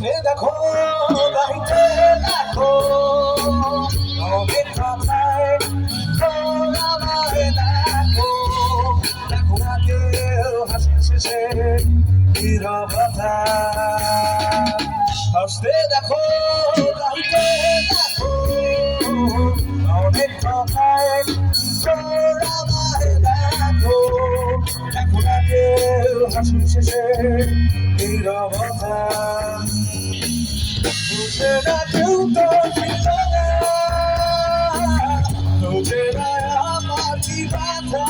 দেখো গাইতে দেখো অনেক কথায় আমায় দেখো দেখো না কেউ হাসি শেষে নীরবতা হাসতে দেখো গাইতে দেখো অনেক কথায় আমায় দেখো দেখো না কেউ হাসি শেষে নীরবতা বুঝে না কেউ তো ছিল না বুঝে না আমার কি ব্যথা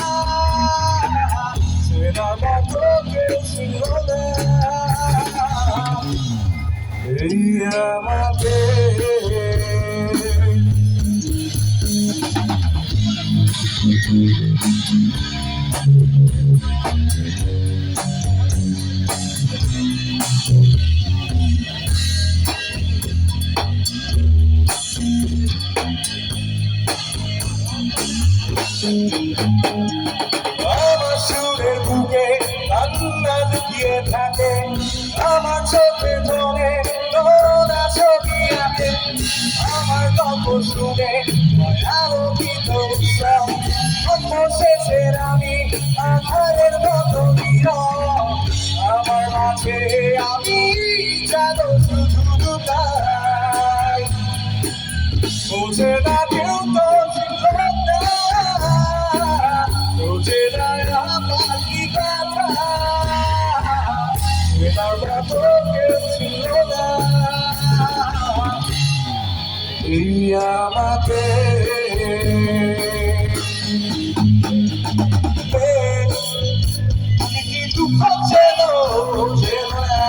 সেটা মতো কেউ ছিল না এই আমাকে আমার সুরের বুকে কান্না লুকিয়ে থাকে আমার চোখে জলে করুণা ছবি আঁকে আমার গল্প শুনে আলোকিত উৎসব অবশেষের আমি আধারের মতো নীরব আমার মাঝে আমি যেন শুধু লুকাই বুঝে না কেউ তো ছিল না বুঝে না আমার কি ব্যথা এবার মতো কেউ ছিল না এই আমাকে তুমি কি দুঃখ চেনো না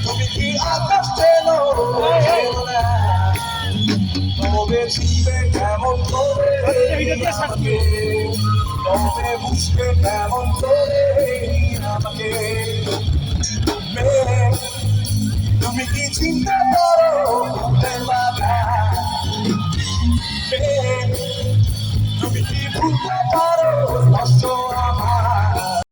তুমি কি আকাশ চেনো না তবে চিনবে কেমন করে আমাকে তবে বুঝবে কেমন করে আমাকে তুমি কি চিন্তা